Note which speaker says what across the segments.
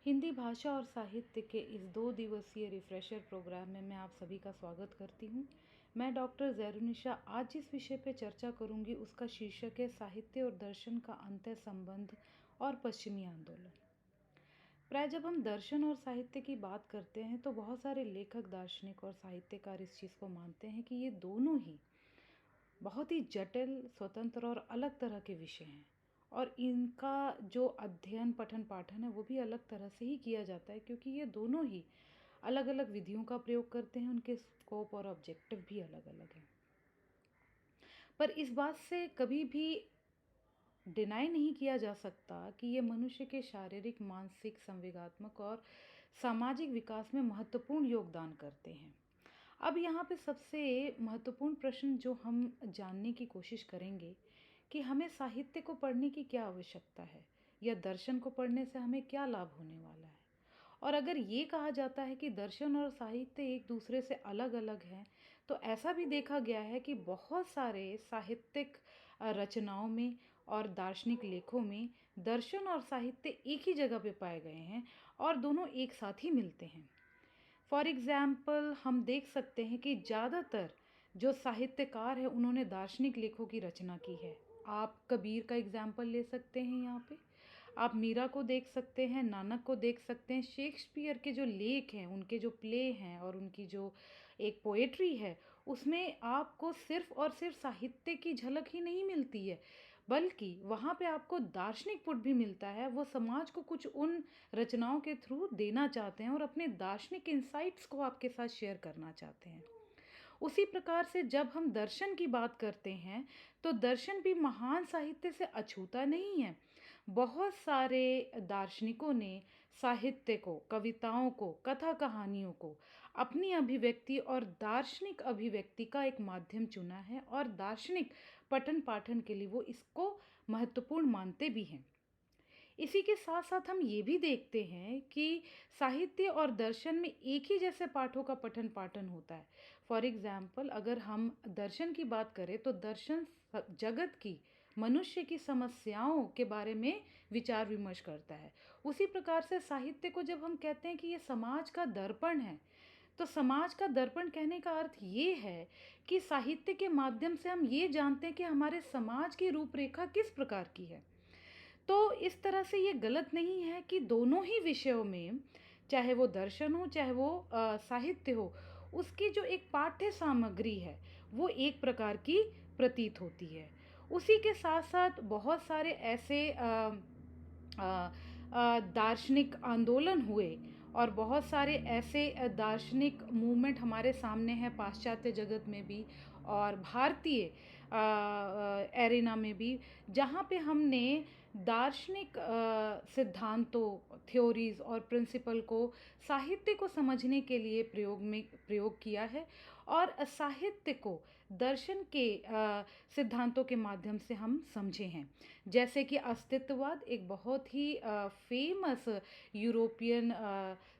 Speaker 1: हिंदी भाषा और साहित्य के इस 2 दिवसीय रिफ्रेशर प्रोग्राम में मैं आप सभी का स्वागत करती हूँ। मैं डॉक्टर ज़ैरुनिशा आज जिस विषय पर चर्चा करूँगी उसका शीर्षक है साहित्य और दर्शन का अंतः संबंध और पश्चिमी आंदोलन। प्राय जब हम दर्शन और साहित्य की बात करते हैं तो बहुत सारे लेखक, दार्शनिक और साहित्यकार इस चीज़ को मानते हैं कि ये दोनों ही बहुत ही जटिल, स्वतंत्र और अलग तरह के विषय हैं और इनका जो अध्ययन, पठन, पाठन है वो भी अलग तरह से ही किया जाता है क्योंकि ये दोनों ही अलग-अलग विधियों का प्रयोग करते हैं, उनके स्कोप और ऑब्जेक्टिव भी अलग-अलग हैं। पर इस बात से कभी भी डिनाई नहीं किया जा सकता कि ये मनुष्य के शारीरिक, मानसिक, संवेगात्मक और सामाजिक विकास में महत्वपूर्ण योगदान करते हैं। अब यहाँ पे सबसे महत्वपूर्ण प्रश्न जो हम जानने की कोशिश करेंगे कि हमें साहित्य को पढ़ने की क्या आवश्यकता है या दर्शन को पढ़ने से हमें क्या लाभ होने वाला है। और अगर ये कहा जाता है कि दर्शन और साहित्य एक दूसरे से अलग-अलग हैं, तो ऐसा भी देखा गया है कि बहुत सारे साहित्यिक रचनाओं में और दार्शनिक लेखों में दर्शन और साहित्य एक ही जगह पे पाए गए हैं और दोनों एक साथ ही मिलते हैं। फॉर एग्ज़ाम्पल हम देख सकते हैं कि ज़्यादातर जो साहित्यकार हैं उन्होंने दार्शनिक लेखों की रचना की है। आप कबीर का एग्ज़ाम्पल ले सकते हैं यहाँ पे। आप मीरा को देख सकते हैं, नानक को देख सकते हैं। शेक्सपियर के जो लेख हैं, उनके जो प्ले हैं और उनकी जो एक पोएट्री है, उसमें आपको सिर्फ़ और सिर्फ़ साहित्य की झलक ही नहीं मिलती है, बल्कि वहाँ पे आपको दार्शनिक पुट भी मिलता है। वो समाज को कुछ उन रचनाओं के थ्रू देना चाहते हैं और अपने दार्शनिक इनसाइट्स को आपके साथ शेयर करना चाहते हैं। उसी प्रकार से जब हम दर्शन की बात करते हैं, तो दर्शन भी महान साहित्य से अछूता नहीं है। बहुत सारे दार्शनिकों ने साहित्य को, कविताओं को, कथा कहानियों को अपनी अभिव्यक्ति और दार्शनिक अभिव्यक्ति का एक माध्यम चुना है और दार्शनिक पठन पाठन के लिए वो इसको महत्वपूर्ण मानते भी हैं। इसी के साथ साथ हम ये भी देखते हैं कि साहित्य और दर्शन में एक ही जैसे पाठों का पठन पाठन होता है। फॉर एग्ज़ाम्पल अगर हम दर्शन की बात करें तो दर्शन जगत की, मनुष्य की समस्याओं के बारे में विचार विमर्श करता है। उसी प्रकार से साहित्य को जब हम कहते हैं कि ये समाज का दर्पण है, तो समाज का दर्पण कहने का अर्थ ये है कि साहित्य के माध्यम से हम ये जानते हैं कि हमारे समाज की रूपरेखा किस प्रकार की है। तो इस तरह से ये गलत नहीं है कि दोनों ही विषयों में, चाहे वो दर्शन हो, चाहे वो साहित्य हो, उसकी जो एक पाठ्य सामग्री है, वो एक प्रकार की प्रतीत होती है। उसी के साथ-साथ बहुत सारे ऐसे अ दार्शनिक आंदोलन हुए और बहुत सारे ऐसे दार्शनिक मूवमेंट हमारे सामने हैं पाश्चात्य जगत में भी और भारतीय एरेना में भी, जहाँ पे हमने दार्शनिक सिद्धांतों, थ्योरीज़ और प्रिंसिपल को साहित्य को समझने के लिए प्रयोग किया है और साहित्य को दर्शन के सिद्धांतों के माध्यम से हम समझे हैं। जैसे कि अस्तित्ववाद एक बहुत ही फेमस यूरोपियन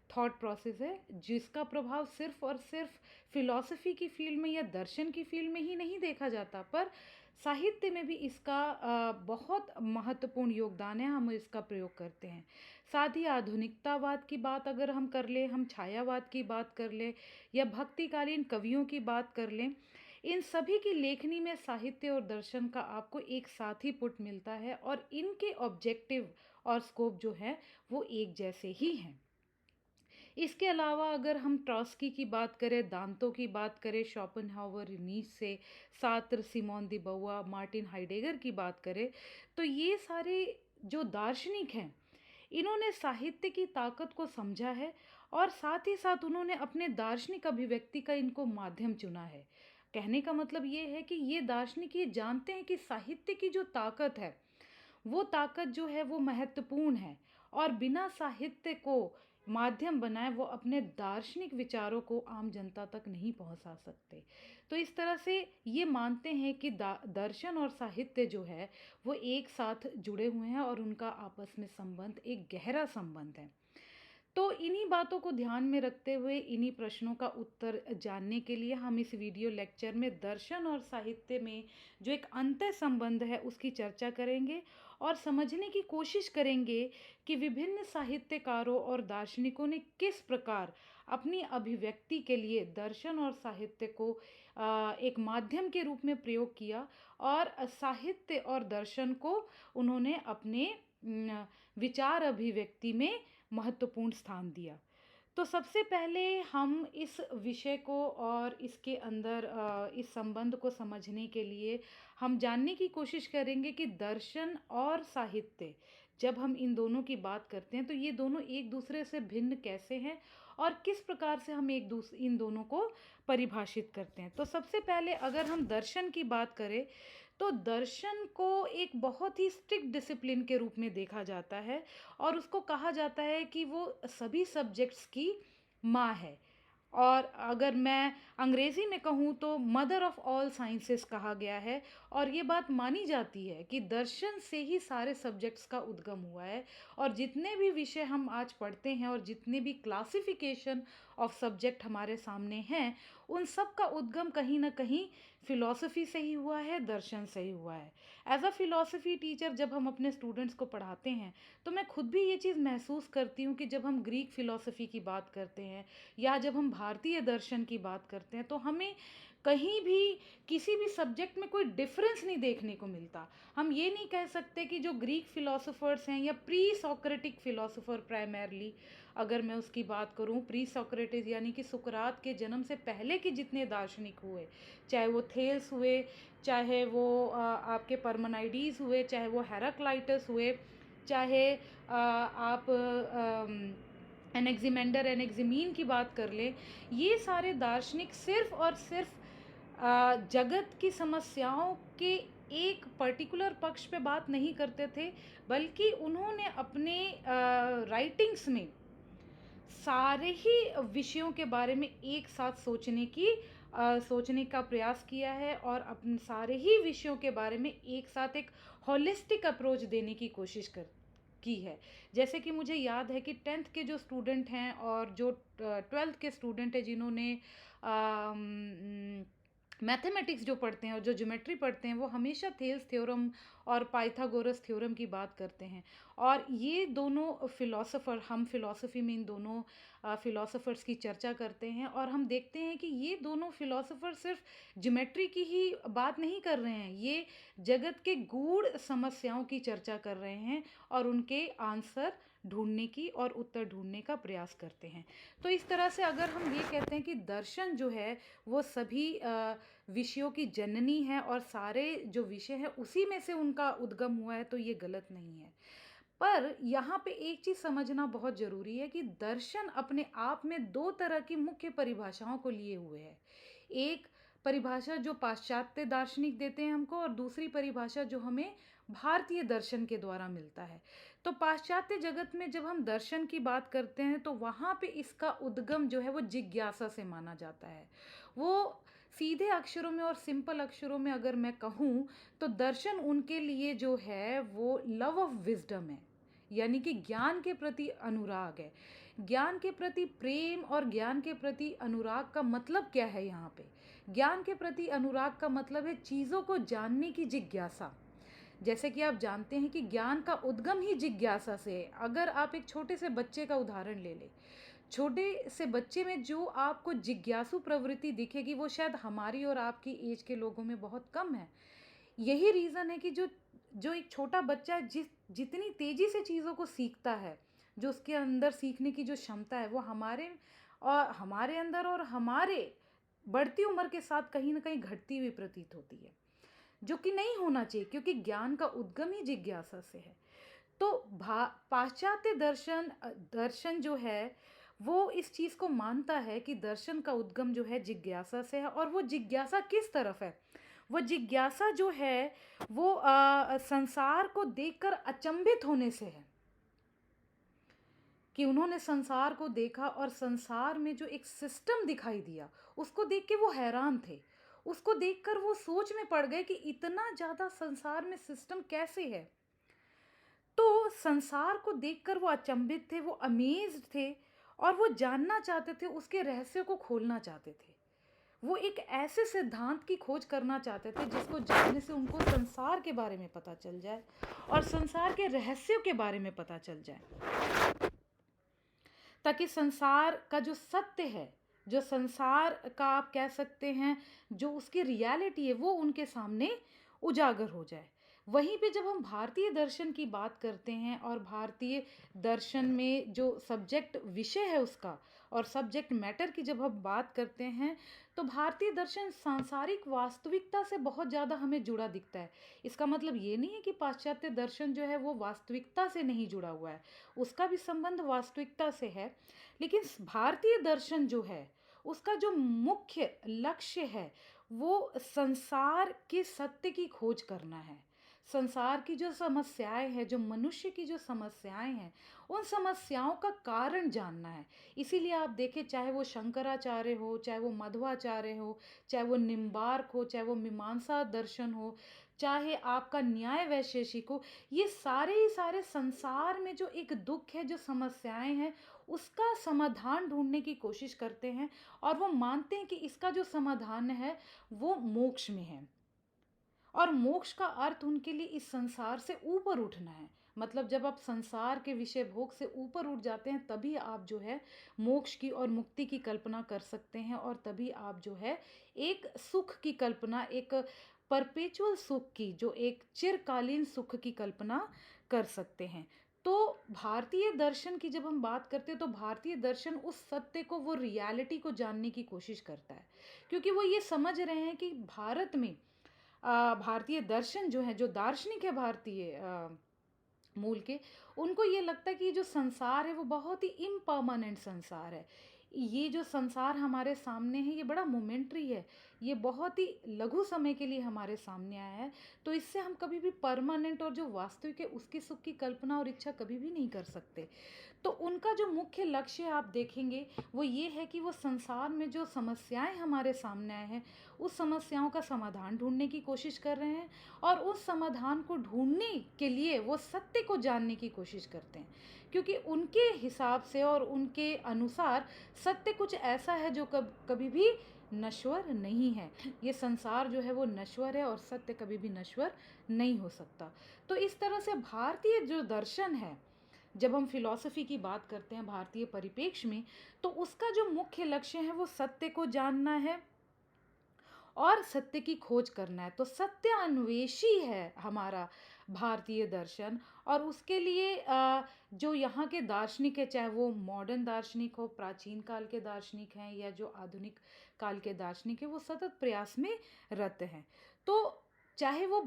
Speaker 1: थॉट प्रोसेस है, जिसका प्रभाव सिर्फ़ और सिर्फ़ फ़िलॉसफ़ी की फ़ील्ड में या दर्शन की फ़ील्ड में ही नहीं देखा जाता, पर साहित्य में भी इसका बहुत महत्वपूर्ण योगदान है, हम इसका प्रयोग करते हैं। साथ ही आधुनिकतावाद की बात अगर हम कर लें, हम छायावाद की बात कर लें या भक्तिकालीन कवियों की बात कर लें, इन सभी की लेखनी में साहित्य और दर्शन का आपको एक साथ ही पुट मिलता है और इनके ऑब्जेक्टिव और स्कोप जो है, वो एक जैसे ही हैं। इसके अलावा अगर हम ट्रॉट्स्की की बात करें, दांतों की बात करें, Schopenhauer, Nietzsche, Sartre, Simone de beauvoir, Martin Heidegger की बात करें, तो ये सारे जो दार्शनिक हैं, इन्होंने साहित्य की ताकत को समझा है और साथ ही साथ उन्होंने अपने दार्शनिक अभिव्यक्ति का इनको माध्यम चुना है। कहने का मतलब ये है कि ये दार्शनिक ये जानते हैं कि साहित्य की जो ताकत है, वो ताकत जो है वो महत्वपूर्ण है और बिना साहित्य को माध्यम बनाए वो अपने दार्शनिक विचारों को आम जनता तक नहीं पहुंचा सकते। तो इस तरह से ये मानते हैं कि दर्शन और साहित्य जो है वो एक साथ जुड़े हुए हैं और उनका आपस में संबंध एक गहरा संबंध है। तो इन्हीं बातों को ध्यान में रखते हुए इन्हीं प्रश्नों का उत्तर जानने के लिए हम इस वीडियो लेक्चर में दर्शन और साहित्य में जो एक अंतः संबंध है उसकी चर्चा करेंगे और समझने की कोशिश करेंगे कि विभिन्न साहित्यकारों और दार्शनिकों ने किस प्रकार अपनी अभिव्यक्ति के लिए दर्शन और साहित्य को एक माध्यम के रूप में प्रयोग किया और साहित्य और दर्शन को उन्होंने अपने विचार अभिव्यक्ति में महत्वपूर्ण स्थान दिया। तो सबसे पहले हम इस विषय को और इसके अंदर इस संबंध को समझने के लिए हम जानने की कोशिश करेंगे कि दर्शन और साहित्य, जब हम इन दोनों की बात करते हैं तो ये दोनों एक दूसरे से भिन्न कैसे हैं और किस प्रकार से हम इन दोनों को परिभाषित करते हैं। तो सबसे पहले अगर हम दर्शन की बात करें तो दर्शन को एक बहुत ही स्ट्रिक्ट डिसिप्लिन के रूप में देखा जाता है और उसको कहा जाता है कि वो सभी सब्जेक्ट्स की माँ है। और अगर मैं अंग्रेज़ी में कहूँ तो मदर ऑफ ऑल साइंसेस कहा गया है और ये बात मानी जाती है कि दर्शन से ही सारे सब्जेक्ट्स का उद्गम हुआ है और जितने भी विषय हम आज पढ़ते हैं और जितने भी क्लासिफिकेशन ऑफ सब्जेक्ट हमारे सामने हैं उन सब का उद्गम कहीं ना कहीं फ़िलॉसफी से ही हुआ है, दर्शन से ही हुआ है। एज अ फ़िलॉसफी टीचर जब हम अपने स्टूडेंट्स को पढ़ाते हैं तो मैं खुद भी ये चीज़ महसूस करती हूँ कि जब हम ग्रीक फ़िलॉसफी की बात करते हैं या जब हम भारतीय दर्शन की बात करते हैं तो हमें कहीं भी किसी भी सब्जेक्ट में कोई डिफरेंस नहीं देखने को मिलता। हम ये नहीं कह सकते कि जो ग्रीक फिलोसोफर्स हैं या प्री सोक्रेटिक फिलोसोफर प्राइमरली, अगर मैं उसकी बात करूं प्री सोक्रेटिस यानी कि सुकरात के जन्म से पहले के जितने दार्शनिक हुए, चाहे वो थेल्स हुए, चाहे वो आपके परमनाइडीज हुए, चाहे वो हेराक्लाइटस हुए, चाहे आप एनेक्जिमेंडर एनेक्जिमीन की बात कर लें, ये सारे दार्शनिक सिर्फ और सिर्फ जगत की समस्याओं के एक पर्टिकुलर पक्ष पे बात नहीं करते थे, बल्कि उन्होंने अपने राइटिंग्स में सारे ही विषयों के बारे में एक साथ सोचने का प्रयास किया है और अपने सारे ही विषयों के बारे में एक साथ एक होलिस्टिक अप्रोच देने की कोशिश की है। जैसे कि मुझे याद है कि 10th के जो स्टूडेंट हैं और जो 12th के स्टूडेंट हैं जिन्होंने मैथमेटिक्स जो पढ़ते हैं और जो ज्योमेट्री पढ़ते हैं वो हमेशा थेल्स थ्योरम और पाइथागोरस थ्योरम की बात करते हैं। और ये दोनों फ़िलॉसफ़र, हम फ़िलॉसफ़ी में इन दोनों फ़िलॉसफ़र्स की चर्चा करते हैं और हम देखते हैं कि ये दोनों फ़िलॉसफ़र सिर्फ ज्योमेट्री की ही बात नहीं कर रहे हैं, ये जगत के गूढ़ समस्याओं की चर्चा कर रहे हैं और उनके आंसर ढूंढने की और उत्तर ढूंढने का प्रयास करते हैं। तो इस तरह से अगर हम ये कहते हैं कि दर्शन जो है वो सभी विषयों की जननी है और सारे जो विषय हैं उसी में से उनका उद्गम हुआ है, तो ये गलत नहीं है। पर यहाँ पे एक चीज़ समझना बहुत ज़रूरी है कि दर्शन अपने आप में दो तरह की मुख्य परिभाषाओं को लिए हुए है। एक परिभाषा जो पाश्चात्य दार्शनिक देते हैं हमको और दूसरी परिभाषा जो हमें भारतीय दर्शन के द्वारा मिलता है। तो पाश्चात्य जगत में जब हम दर्शन की बात करते हैं तो वहाँ पे इसका उद्गम जो है वो जिज्ञासा से माना जाता है। वो सीधे अक्षरों में और सिंपल अक्षरों में अगर मैं कहूँ तो दर्शन उनके लिए जो है वो लव ऑफ विजडम है, यानी कि ज्ञान के प्रति अनुराग है। ज्ञान के प्रति प्रेम और ज्ञान के प्रति अनुराग का मतलब क्या है यहाँ पे? ज्ञान के प्रति अनुराग का मतलब है चीज़ों को जानने की जिज्ञासा। जैसे कि आप जानते हैं कि ज्ञान का उद्गम ही जिज्ञासा से है। अगर आप एक छोटे से बच्चे का उदाहरण ले लें, छोटे से बच्चे में जो आपको जिज्ञासु प्रवृत्ति दिखेगी वो शायद हमारी और आपकी एज के लोगों में बहुत कम है। यही रीज़न है कि जो जो एक छोटा बच्चा है जितनी तेज़ी से चीज़ों को सीखता है, जो उसके अंदर सीखने की जो क्षमता है वो हमारे अंदर और हमारे बढ़ती उम्र के साथ कहीं ना कहीं घटती हुई प्रतीत होती है, जो कि नहीं होना चाहिए क्योंकि ज्ञान का उद्गम ही जिज्ञासा से है। तो पाश्चात्य दर्शन जो है वो इस चीज़ को मानता है कि दर्शन का उद्गम जो है जिज्ञासा से है और वो जिज्ञासा किस तरफ है? वो जिज्ञासा जो है वो संसार को देखकर अचंभित होने से है कि उन्होंने संसार को देखा और संसार में जो एक सिस्टम दिखाई दिया उसको देख के वो हैरान थे। उसको देखकर वो सोच में पड़ गए कि इतना ज़्यादा संसार में सिस्टम कैसे है। तो संसार को देखकर वो अचंभित थे, वो अमेज़्ड थे और वो जानना चाहते थे, उसके रहस्य को खोलना चाहते थे। वो एक ऐसे सिद्धांत की खोज करना चाहते थे जिसको जानने से उनको संसार के बारे में पता चल जाए और संसार के रहस्यों के बारे में पता चल जाए, ताकि संसार का जो सत्य है, जो संसार का आप कह सकते हैं जो उसकी रियलिटी है, वो उनके सामने उजागर हो जाए। वहीं पे जब हम भारतीय दर्शन की बात करते हैं और भारतीय दर्शन में जो सब्जेक्ट विषय है उसका और सब्जेक्ट मैटर की जब हम बात करते हैं, तो भारतीय दर्शन सांसारिक वास्तविकता से बहुत ज़्यादा हमें जुड़ा दिखता है। इसका मतलब ये नहीं है कि पाश्चात्य दर्शन जो है वो वास्तविकता से नहीं जुड़ा हुआ है, उसका भी संबंध वास्तविकता से है। लेकिन भारतीय दर्शन जो है उसका जो मुख्य लक्ष्य है वो संसार के सत्य की खोज करना है। संसार की जो समस्याएं हैं, जो मनुष्य की जो समस्याएं हैं, उन समस्याओं का कारण जानना है। इसीलिए आप देखें, चाहे वो शंकराचार्य हो, चाहे वो मध्वाचार्य हो, चाहे वो निम्बार्क हो, चाहे वो मीमांसा दर्शन हो, चाहे आपका न्याय वैशेषिक हो, ये सारे ही सारे संसार में जो एक दुख है, जो समस्याएं हैं, उसका समाधान ढूंढने की कोशिश करते हैं और वो मानते हैं कि इसका जो समाधान है वो मोक्ष में है। और मोक्ष का अर्थ उनके लिए इस संसार से ऊपर उठना है। मतलब जब आप संसार के विषय भोग से ऊपर उठ जाते हैं तभी आप जो है मोक्ष की और मुक्ति की कल्पना कर सकते हैं और तभी आप जो है एक सुख की कल्पना, एक परपेचुअल सुख की, जो एक चिरकालीन सुख की कल्पना कर सकते हैं। तो भारतीय दर्शन की जब हम बात करते हैं तो भारतीय दर्शन उस सत्य को, वो रियलिटी को जानने की कोशिश करता है, क्योंकि वो ये समझ रहे हैं कि भारत में भारतीय दर्शन जो है, जो दार्शनिक है भारतीय मूल के, उनको ये लगता है कि जो संसार है वो बहुत ही इम्पर्मानेंट संसार है। ये जो संसार हमारे सामने है ये बड़ा मोमेंट्री है, ये बहुत ही लघु समय के लिए हमारे सामने आया है, तो इससे हम कभी भी परमानेंट और जो वास्तविक है उसके सुख की कल्पना और इच्छा कभी भी नहीं कर सकते। तो उनका जो मुख्य लक्ष्य आप देखेंगे वो ये है कि वो संसार में जो समस्याएं हमारे सामने आए हैं उस समस्याओं का समाधान ढूंढने की कोशिश कर रहे हैं और उस समाधान को ढूंढने के लिए वो सत्य को जानने की कोशिश करते हैं, क्योंकि उनके हिसाब से और उनके अनुसार सत्य कुछ ऐसा है जो कभी भी नश्वर नहीं है। ये संसार जो है वो नश्वर है और सत्य कभी भी नश्वर नहीं हो सकता। तो इस तरह से भारतीय जो दर्शन है, जब हम फिलॉसफी की बात करते हैं भारतीय परिप्रेक्ष्य में, तो उसका जो मुख्य लक्ष्य है वो सत्य को जानना है और सत्य की खोज करना है। तो सत्य अन्वेषी है हमारा भारतीय दर्शन। और उसके लिए जो यहाँ के दार्शनिक है, चाहे वो मॉडर्न दार्शनिक हो, प्राचीन काल के दार्शनिक हैं, या जो आधुनिक काल के दार्शनिक है, वो सतत प्रयास में रत हैं। तो चाहे वो,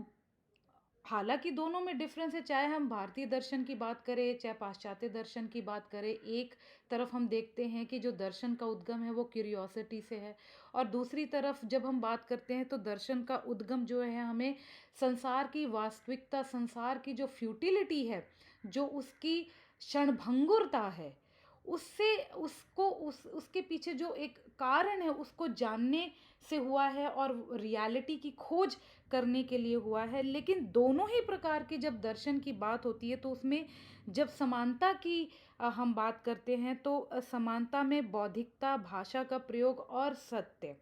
Speaker 1: हालांकि दोनों में डिफरेंस है, चाहे हम भारतीय दर्शन की बात करें चाहे पाश्चात्य दर्शन की बात करें, एक तरफ हम देखते हैं कि जो दर्शन का उद्गम है वो क्यूरियोसिटी से है, और दूसरी तरफ जब हम बात करते हैं तो दर्शन का उद्गम जो है हमें संसार की वास्तविकता, संसार की जो फ्यूटिलिटी है, जो उसकी क्षणभंगुरता है, उससे उसको उसके पीछे जो एक कारण है उसको जानने से हुआ है और रियलिटी की खोज करने के लिए हुआ है। लेकिन दोनों ही प्रकार के जब दर्शन की बात होती है तो उसमें जब समानता की हम बात करते हैं तो समानता में बौद्धिकता, भाषा का प्रयोग और सत्य,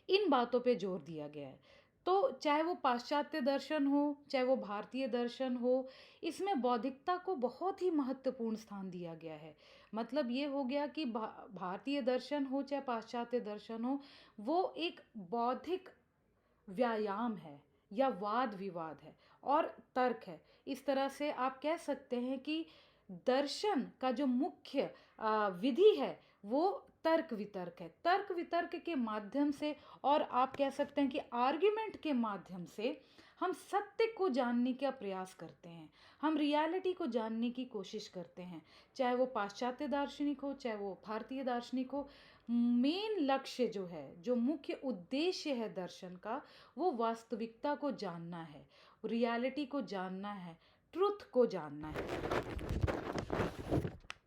Speaker 1: इन बातों पे जोर दिया गया है। तो चाहे वो पाश्चात्य दर्शन हो चाहे वो भारतीय दर्शन हो, इसमें बौद्धिकता को बहुत ही महत्वपूर्ण स्थान दिया गया है। मतलब ये हो गया कि भारतीय दर्शन हो चाहे पाश्चात्य दर्शन हो, वो एक बौद्धिक व्यायाम है या वाद विवाद है और तर्क है। इस तरह से आप कह सकते हैं कि दर्शन का जो मुख्य विधि है वो तर्क वितर्क है। तर्क वितर्क के माध्यम से, और आप कह सकते हैं कि आर्ग्यूमेंट के माध्यम से, हम सत्य को जानने का प्रयास करते हैं, हम रियलिटी को जानने की कोशिश करते हैं। चाहे वो पाश्चात्य दार्शनिक हो चाहे वो भारतीय दार्शनिक हो, मेन लक्ष्य जो है, जो मुख्य उद्देश्य है दर्शन का, वो वास्तविकता को जानना है, रियलिटी को जानना है, ट्रुथ को जानना है।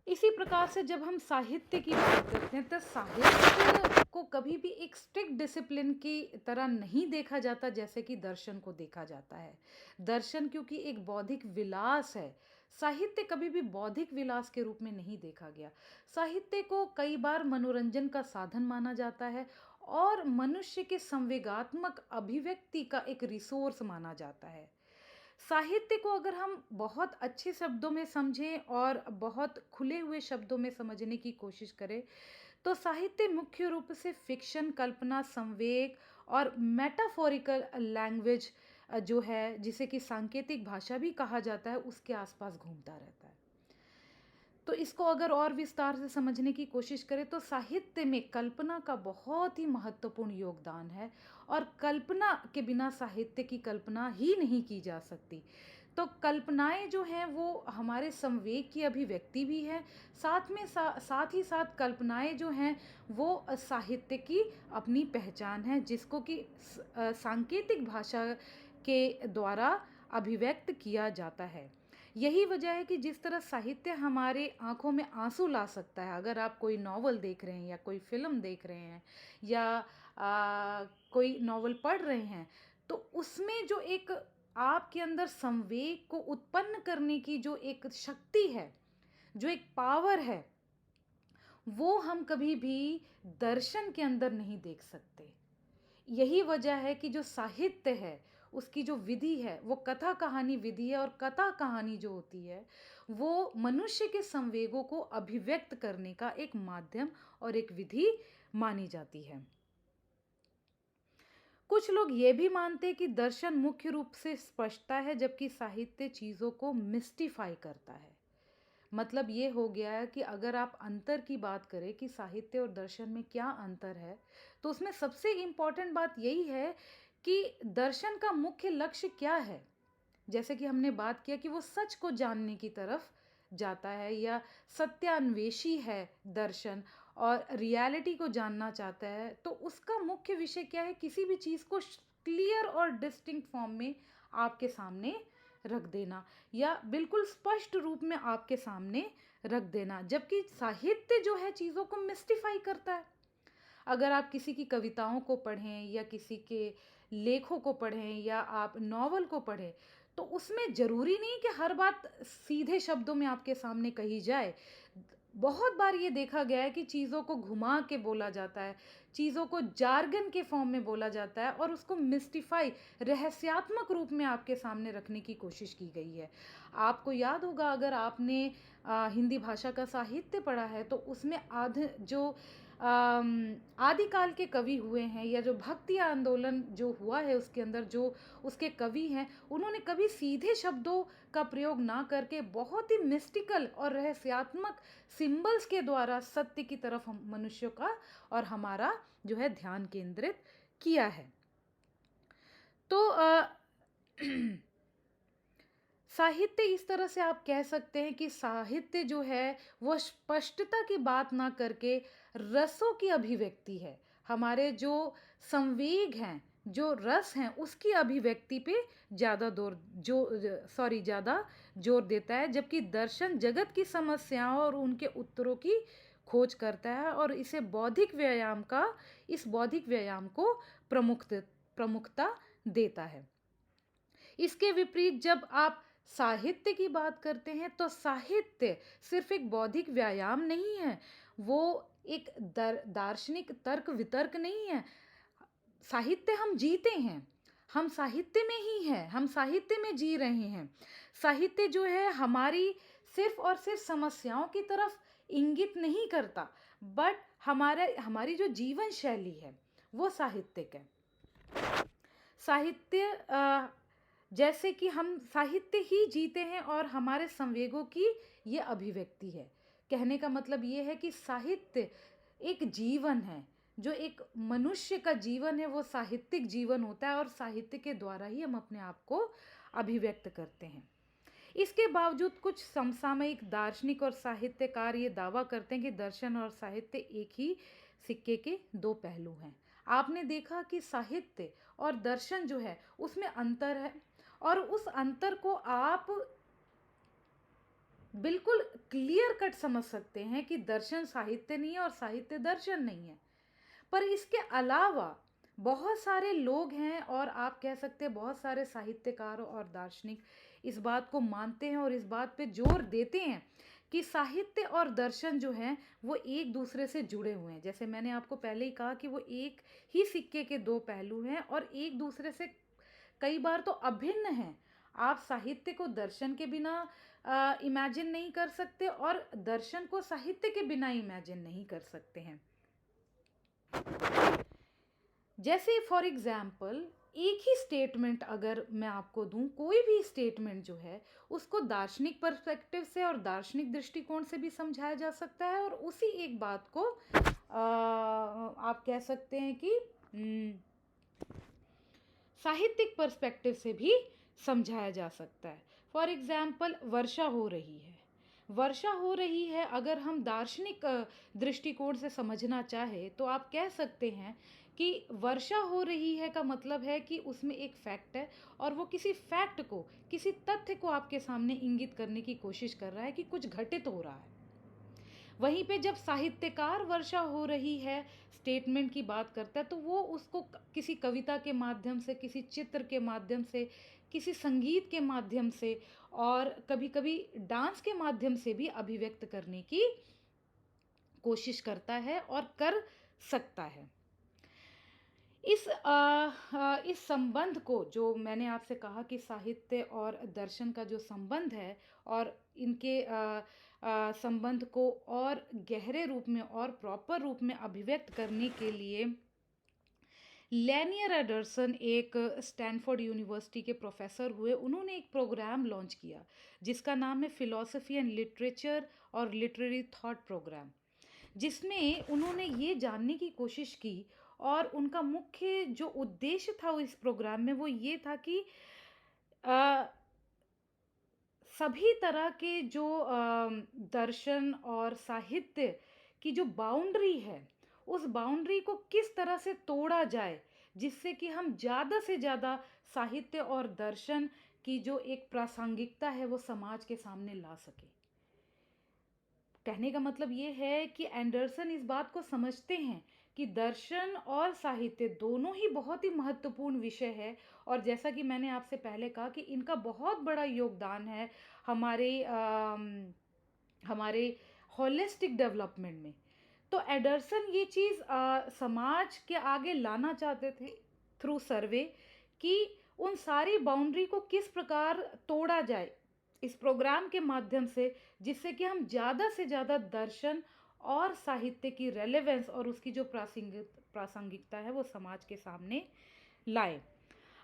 Speaker 1: इसी प्रकार से जब हम साहित्य की बात करते हैं तो साहित्य को कभी भी एक स्ट्रिक्ट डिसिप्लिन की तरह नहीं देखा जाता जैसे कि दर्शन को देखा जाता है। दर्शन क्योंकि एक बौद्धिक विलास है, साहित्य कभी भी बौद्धिक विलास के रूप में नहीं देखा गया। साहित्य को कई बार मनोरंजन का साधन माना जाता है और मनुष्य के संवेगात्मक अभिव्यक्ति का एक रिसोर्स माना जाता है। साहित्य को अगर हम बहुत अच्छे शब्दों में समझें और बहुत खुले हुए शब्दों में समझने की कोशिश करें तो साहित्य मुख्य रूप से फिक्शन, कल्पना, संवेग और मेटाफोरिकल लैंग्वेज जो है जिसे कि सांकेतिक भाषा भी कहा जाता है उसके आसपास घूमता रहता है। तो इसको अगर और विस्तार से समझने की कोशिश करें तो साहित्य में कल्पना का बहुत ही महत्वपूर्ण योगदान है और कल्पना के बिना साहित्य की कल्पना ही नहीं की जा सकती। तो कल्पनाएं जो हैं वो हमारे संवेग की अभिव्यक्ति भी है, साथ में साथ ही साथ कल्पनाएं जो हैं वो साहित्य की अपनी पहचान है जिसको कि सांकेतिक भाषा के द्वारा अभिव्यक्त किया जाता है। यही वजह है कि जिस तरह साहित्य हमारे आंखों में आंसू ला सकता है, अगर आप कोई नॉवल देख रहे हैं या कोई फिल्म देख रहे हैं या कोई नॉवल पढ़ रहे हैं तो उसमें जो एक आपके अंदर संवेग को उत्पन्न करने की जो एक शक्ति है, जो एक पावर है, वो हम कभी भी दर्शन के अंदर नहीं देख सकते। यही वजह है कि जो साहित्य है उसकी जो विधि है वो कथा कहानी विधि है और कथा कहानी जो होती है वो मनुष्य के संवेगों को अभिव्यक्त करने का एक माध्यम और एक विधि मानी जाती है। कुछ लोग ये भी मानते हैं कि दर्शन मुख्य रूप से स्पष्टता है जबकि साहित्य चीज़ों को मिस्टिफाई करता है। मतलब ये हो गया है कि अगर आप अंतर की बात करें कि साहित्य और दर्शन में क्या अंतर है तो उसमें सबसे इम्पॉर्टेंट बात यही है कि दर्शन का मुख्य लक्ष्य क्या है। जैसे कि हमने बात किया कि वो सच को जानने की तरफ जाता है या सत्यान्वेषी है दर्शन और रियलिटी को जानना चाहता है तो उसका मुख्य विषय क्या है, किसी भी चीज़ को क्लियर और डिस्टिंक्ट फॉर्म में आपके सामने रख देना या बिल्कुल स्पष्ट रूप में आपके सामने रख देना, जबकि साहित्य जो है चीज़ों को मिस्टिफाई करता है। अगर आप किसी की कविताओं को पढ़ें या किसी के लेखों को पढ़ें या आप नॉवल को पढ़ें तो उसमें ज़रूरी नहीं कि हर बात सीधे शब्दों में आपके सामने कही जाए। बहुत बार ये देखा गया है कि चीज़ों को घुमा के बोला जाता है, चीज़ों को जार्गन के फॉर्म में बोला जाता है और उसको मिस्टिफाई रहस्यात्मक रूप में आपके सामने रखने की कोशिश की गई है। आपको याद होगा अगर आपने हिंदी भाषा का साहित्य पढ़ा है तो उसमें जो आदिकाल के कवि हुए हैं या जो भक्ति आंदोलन जो हुआ है उसके अंदर जो उसके कवि हैं उन्होंने कभी सीधे शब्दों का प्रयोग ना करके बहुत ही मिस्टिकल और रहस्यात्मक सिंबल्स के द्वारा सत्य की तरफ हम मनुष्यों का और हमारा जो है ध्यान केंद्रित किया है। तो साहित्य इस तरह से आप कह सकते हैं कि साहित्य जो है वो स्पष्टता की बात ना करके रसों की अभिव्यक्ति है। हमारे जो संवेग हैं, जो रस हैं उसकी अभिव्यक्ति पे ज़्यादा जोर देता है, जबकि दर्शन जगत की समस्याओं और उनके उत्तरों की खोज करता है और इस बौद्धिक व्यायाम को प्रमुखता देता है। इसके विपरीत जब आप साहित्य की बात करते हैं तो साहित्य सिर्फ एक बौद्धिक व्यायाम नहीं है, वो एक दार्शनिक तर्क वितर्क नहीं है। साहित्य हम जीते हैं, हम साहित्य में ही हैं, हम साहित्य में जी रहे हैं। साहित्य जो है हमारी सिर्फ और सिर्फ समस्याओं की तरफ इंगित नहीं करता, बट हमारी जो जीवन शैली है वो साहित्यिक है। साहित्य जैसे कि हम साहित्य ही जीते हैं और हमारे संवेगों की ये अभिव्यक्ति है। कहने का मतलब ये है कि साहित्य एक जीवन है, जो एक मनुष्य का जीवन है वो साहित्यिक जीवन होता है और साहित्य के द्वारा ही हम अपने आप को अभिव्यक्त करते हैं। इसके बावजूद कुछ समसामयिक दार्शनिक और साहित्यकार ये दावा करते हैं कि दर्शन और साहित्य एक ही सिक्के के दो पहलू हैं। आपने देखा कि साहित्य और दर्शन जो है उसमें अंतर है और उस अंतर को आप बिल्कुल क्लियर कट समझ सकते हैं कि दर्शन साहित्य नहीं है और साहित्य दर्शन नहीं है। पर इसके अलावा बहुत सारे लोग हैं और आप कह सकते हैं बहुत सारे साहित्यकार और दार्शनिक इस बात को मानते हैं और इस बात पे जोर देते हैं कि साहित्य और दर्शन जो हैं वो एक दूसरे से जुड़े हुए हैं। जैसे मैंने आपको पहले ही कहा कि वो एक ही सिक्के के दो पहलू हैं और एक दूसरे से कई बार तो अभिन्न हैं। आप साहित्य को दर्शन के बिना इमेजिन नहीं कर सकते और दर्शन को साहित्य के बिना इमेजिन नहीं कर सकते हैं। जैसे फॉर एग्जाम्पल एक ही स्टेटमेंट अगर मैं आपको दूं, कोई भी स्टेटमेंट जो है उसको दार्शनिक पर्सपेक्टिव से और दार्शनिक दृष्टिकोण से भी समझाया जा सकता है और उसी एक बात को आप कह सकते हैं कि साहित्यिक पर्सपेक्टिव से भी समझाया जा सकता है। फॉर एग्जाम्पल वर्षा हो रही है, वर्षा हो रही है अगर हम दार्शनिक दृष्टिकोण से समझना चाहे तो आप कह सकते हैं कि वर्षा हो रही है का मतलब है कि उसमें एक फैक्ट है और वो किसी फैक्ट को, किसी तथ्य को आपके सामने इंगित करने की कोशिश कर रहा है कि कुछ घटित हो रहा है। वहीं पे जब साहित्यकार वर्षा हो रही है स्टेटमेंट की बात करता है तो वो उसको किसी कविता के माध्यम से, किसी चित्र के माध्यम से, किसी संगीत के माध्यम से और कभी कभी डांस के माध्यम से भी अभिव्यक्त करने की कोशिश करता है और कर सकता है। इस संबंध को, जो मैंने आपसे कहा कि साहित्य और दर्शन का जो संबंध है और इनके संबंध को और गहरे रूप में और प्रॉपर रूप में अभिव्यक्त करने के लिए लैनियर एंडरसन एक स्टैनफोर्ड यूनिवर्सिटी के प्रोफेसर हुए। उन्होंने एक प्रोग्राम लॉन्च किया जिसका नाम है फिलॉसफी एंड लिटरेचर और लिटरेरी थॉट प्रोग्राम, जिसमें उन्होंने ये जानने की कोशिश की और उनका मुख्य जो उद्देश्य था इस प्रोग्राम में वो ये था कि अ, सभी तरह के जो दर्शन और साहित्य की जो बाउंड्री है उस बाउंड्री को किस तरह से तोड़ा जाए जिससे कि हम ज़्यादा से ज़्यादा साहित्य और दर्शन की जो एक प्रासंगिकता है वो समाज के सामने ला सके। कहने का मतलब ये है कि एंडरसन इस बात को समझते हैं कि दर्शन और साहित्य दोनों ही बहुत ही महत्वपूर्ण विषय है और जैसा कि मैंने आपसे पहले कहा कि इनका बहुत बड़ा योगदान है हमारे होलिस्टिक डेवलपमेंट में। तो एंडरसन ये चीज़ समाज के आगे लाना चाहते थे थ्रू सर्वे कि उन सारी बाउंड्री को किस प्रकार तोड़ा जाए इस प्रोग्राम के माध्यम से, जिससे कि हम ज़्यादा से ज़्यादा दर्शन और साहित्य की रेलेवेंस और उसकी जो प्रासंगिकता है वो समाज के सामने लाए।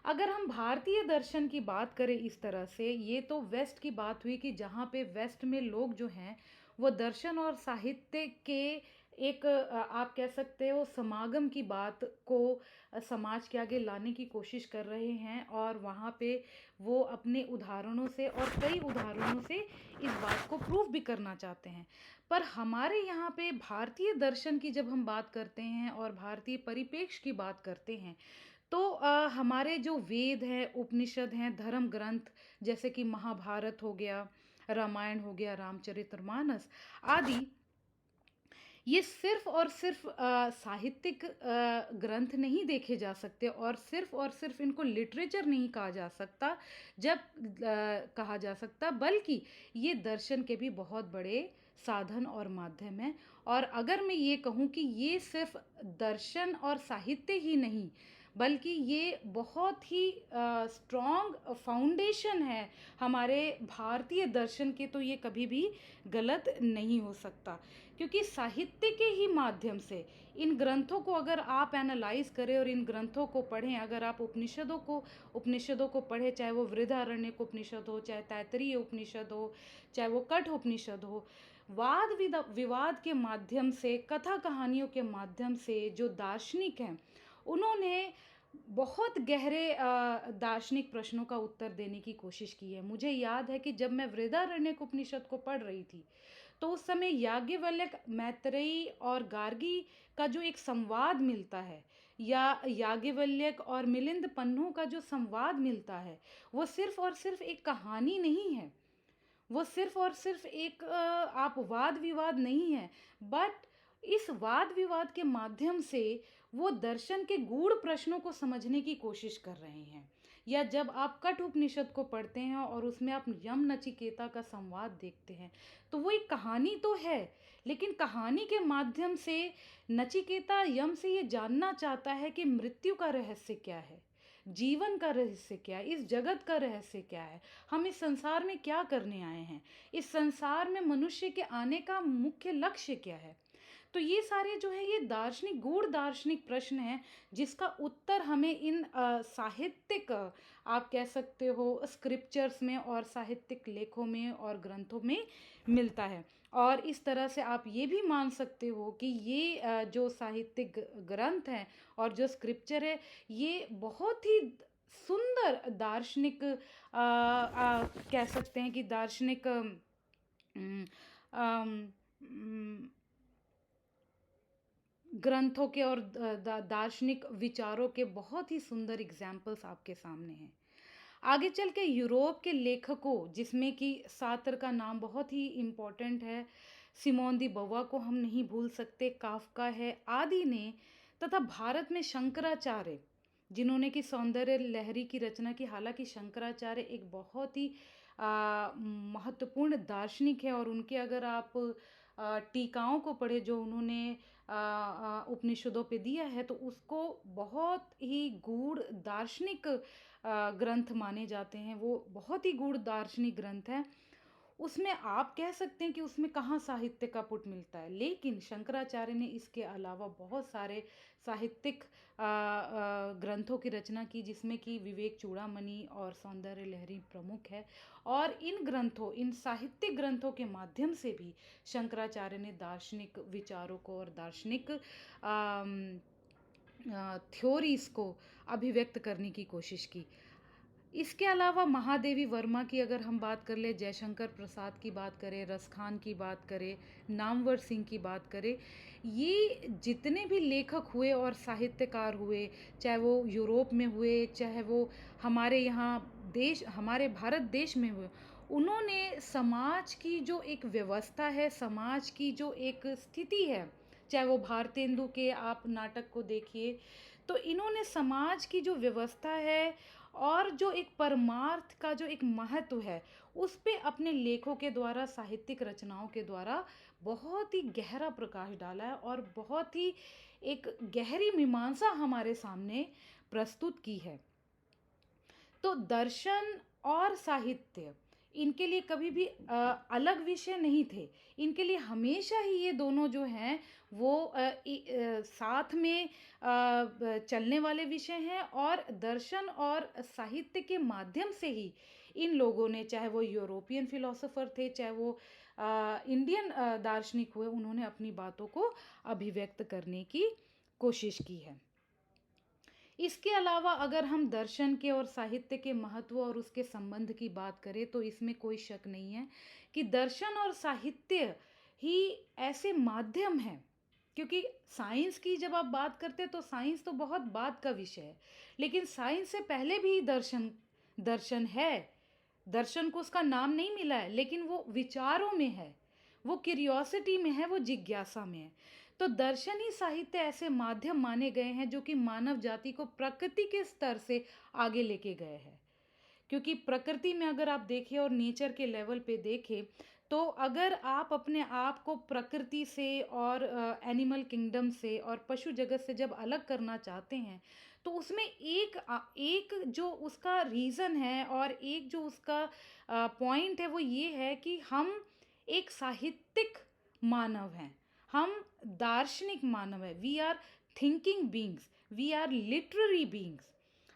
Speaker 1: अगर हम भारतीय दर्शन की बात करें इस तरह से, ये तो वेस्ट की बात हुई कि जहाँ पे वेस्ट में लोग जो हैं वो दर्शन और साहित्य के एक आप कह सकते हो समागम की बात को समाज के आगे लाने की कोशिश कर रहे हैं और वहाँ पे वो अपने उदाहरणों से और कई उदाहरणों से इस बात को प्रूव भी करना चाहते हैं। पर हमारे यहाँ पे भारतीय दर्शन की जब हम बात करते हैं और भारतीय परिप्रेक्ष्य की बात करते हैं तो हमारे जो वेद हैं, उपनिषद हैं, धर्म ग्रंथ जैसे कि महाभारत हो गया, रामायण हो गया, रामचरितमानस आदि, ये सिर्फ और सिर्फ साहित्यिक ग्रंथ नहीं देखे जा सकते और सिर्फ इनको लिटरेचर नहीं कहा जा सकता जब कहा जा सकता, बल्कि ये दर्शन के भी बहुत बड़े साधन और माध्यम हैं। और अगर मैं ये कहूँ कि ये सिर्फ दर्शन और साहित्य ही नहीं बल्कि ये बहुत ही स्ट्रॉन्ग फाउंडेशन है हमारे भारतीय दर्शन के, तो ये कभी भी गलत नहीं हो सकता। क्योंकि साहित्य के ही माध्यम से इन ग्रंथों को अगर आप एनालाइज करें और इन ग्रंथों को पढ़ें, अगर आप उपनिषदों को पढ़ें, चाहे वो बृहदारण्यक उपनिषद हो, चाहे तैत्तिरीय उपनिषद हो, चाहे वो कठ उपनिषद हो, वाद विवाद के माध्यम से, कथा कहानियों के माध्यम से जो दार्शनिक हैं उन्होंने बहुत गहरे दार्शनिक प्रश्नों का उत्तर देने की कोशिश की है। मुझे याद है कि जब मैं बृहदारण्यक उपनिषद को पढ़ रही थी तो उस समय याज्ञवल्क्य, मैत्रेयी और गार्गी का जो एक संवाद मिलता है या याज्ञवल्क्य और मिलिंद पन्नों का जो संवाद मिलता है वो सिर्फ और सिर्फ एक कहानी नहीं है, वो सिर्फ और सिर्फ एक आप वाद विवाद नहीं है, बट इस वाद विवाद के माध्यम से वो दर्शन के गूढ़ प्रश्नों को समझने की कोशिश कर रहे हैं। या जब आप कठ उपनिषद को पढ़ते हैं और उसमें आप यम नचिकेता का संवाद देखते हैं, तो वो एक कहानी तो है, लेकिन कहानी के माध्यम से नचिकेता यम से ये जानना चाहता है कि मृत्यु का रहस्य क्या है, जीवन का रहस्य क्या है, इस जगत का रहस्य क्या है, हम इस संसार में क्या करने आए हैं, इस संसार में मनुष्य के आने का मुख्य लक्ष्य क्या है। तो ये सारे जो है ये दार्शनिक गूढ़ दार्शनिक प्रश्न हैं, जिसका उत्तर हमें इन साहित्यिक आप कह सकते हो स्क्रिप्चर्स में और साहित्यिक लेखों में और ग्रंथों में मिलता है। और इस तरह से आप ये भी मान सकते हो कि ये जो साहित्यिक ग्रंथ हैं और जो स्क्रिप्चर है, ये बहुत ही सुंदर दार्शनिक कह सकते हैं कि दार्शनिक ग्रंथों के और दार्शनिक विचारों के बहुत ही सुंदर एग्जाम्पल्स आपके सामने हैं। आगे चल के यूरोप के लेखकों, जिसमें कि सात्र का नाम बहुत ही इम्पोर्टेंट है, सिमोन दी बोवा को हम नहीं भूल सकते, काफ्का है, आदि ने, तथा भारत में शंकराचार्य, जिन्होंने कि सौंदर्य लहरी की रचना की। हालांकि शंकराचार्य एक बहुत ही महत्वपूर्ण दार्शनिक है, और उनके अगर आप टीकाओं को पढ़े जो उन्होंने उपनिषदों पे दिया है, तो उसको बहुत ही गूढ़ दार्शनिक ग्रंथ माने जाते हैं। वो बहुत ही गूढ़ दार्शनिक ग्रंथ है। उसमें आप कह सकते हैं कि उसमें कहाँ साहित्य का पुट मिलता है, लेकिन शंकराचार्य ने इसके अलावा बहुत सारे साहित्यिक ग्रंथों की रचना की, जिसमें कि विवेक चूड़ामणि और सौंदर्य लहरी प्रमुख है। और इन ग्रंथों, इन साहित्यिक ग्रंथों के माध्यम से भी शंकराचार्य ने दार्शनिक विचारों को और दार्शनिक थ्योरीज को अभिव्यक्त करने की कोशिश की। इसके अलावा महादेवी वर्मा की अगर हम बात कर ले, जयशंकर प्रसाद की बात करें, रसखान की बात करें, नामवर सिंह की बात करें, ये जितने भी लेखक हुए और साहित्यकार हुए, चाहे वो यूरोप में हुए, चाहे वो हमारे यहाँ देश, हमारे भारत देश में हुए, उन्होंने समाज की जो एक व्यवस्था है, समाज की जो एक स्थिति है, चाहे वो भारतेंदु के आप नाटक को देखिए, तो इन्होंने समाज की जो व्यवस्था है और जो एक परमार्थ का जो एक महत्व है, उस पे अपने लेखों के द्वारा, साहित्यिक रचनाओं के द्वारा बहुत ही गहरा प्रकाश डाला है, और बहुत ही एक गहरी मीमांसा हमारे सामने प्रस्तुत की है। तो दर्शन और साहित्य इनके लिए कभी भी अलग विषय नहीं थे। इनके लिए हमेशा ही ये दोनों जो हैं वो साथ में चलने वाले विषय हैं, और दर्शन और साहित्य के माध्यम से ही इन लोगों ने, चाहे वो यूरोपियन फिलोसोफर थे, चाहे वो इंडियन दार्शनिक हुए, उन्होंने अपनी बातों को अभिव्यक्त करने की कोशिश की है। इसके अलावा अगर हम दर्शन के और साहित्य के महत्व और उसके संबंध की बात करें, तो इसमें कोई शक नहीं है कि दर्शन और साहित्य ही ऐसे माध्यम हैं, क्योंकि साइंस की जब आप बात करते हैं तो साइंस तो बहुत बाद का विषय है, लेकिन साइंस से पहले भी दर्शन दर्शन है। दर्शन को उसका नाम नहीं मिला है, लेकिन वो विचारों में है, वो क्यूरियोसिटी में है, वो जिज्ञासा में है। तो दर्शन ही साहित्य ऐसे माध्यम माने गए हैं जो कि मानव जाति को प्रकृति के स्तर से आगे लेके गए हैं। क्योंकि प्रकृति में अगर आप देखें और नेचर के लेवल पे देखें, तो अगर आप अपने आप को प्रकृति से और एनिमल किंगडम से और पशु जगत से जब अलग करना चाहते हैं, तो उसमें एक जो उसका रीज़न है और एक जो उसका पॉइंट है, वो ये है कि हम एक साहित्यिक मानव हैं, हम दार्शनिक मानव हैं, we are thinking beings, we are literary beings.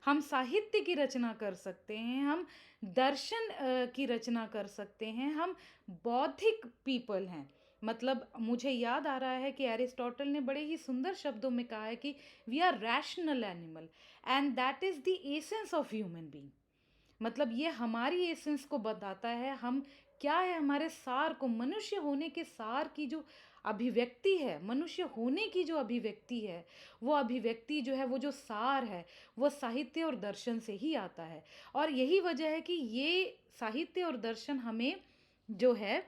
Speaker 1: हम साहित्य की रचना कर सकते हैं, हम दर्शन की रचना कर सकते हैं, हम बौद्धिक पीपल हैं। मतलब मुझे याद आ रहा है कि एरिस्टोटल ने बड़े ही सुंदर शब्दों में कहा है कि we are rational animal and that is the essence of human being. मतलब ये हमारी एसेंस को बताता है, हम क्या है, हमारे सार को, मनुष्य होने के सार की जो अभिव्यक्ति है, मनुष्य होने की जो अभिव्यक्ति है, वो अभिव्यक्ति जो है, वो जो सार है, वो साहित्य और दर्शन से ही आता है। और यही वजह है कि ये साहित्य और दर्शन हमें जो है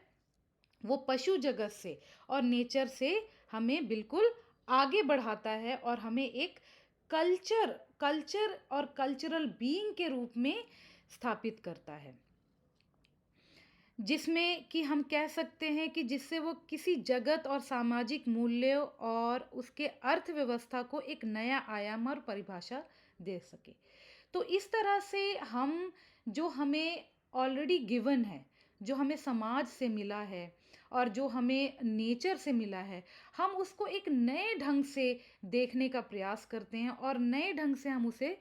Speaker 1: वो पशु जगत से और नेचर से हमें बिल्कुल आगे बढ़ाता है और हमें एक कल्चर और कल्चरल बीइंग के रूप में स्थापित करता है, जिसमें कि हम कह सकते हैं कि जिससे वो किसी जगत और सामाजिक मूल्यों और उसके अर्थव्यवस्था को एक नया आयाम और परिभाषा दे सके। तो इस तरह से हम, जो हमें ऑलरेडी गिवन है, जो हमें समाज से मिला है और जो हमें नेचर से मिला है, हम उसको एक नए ढंग से देखने का प्रयास करते हैं और नए ढंग से हम उसे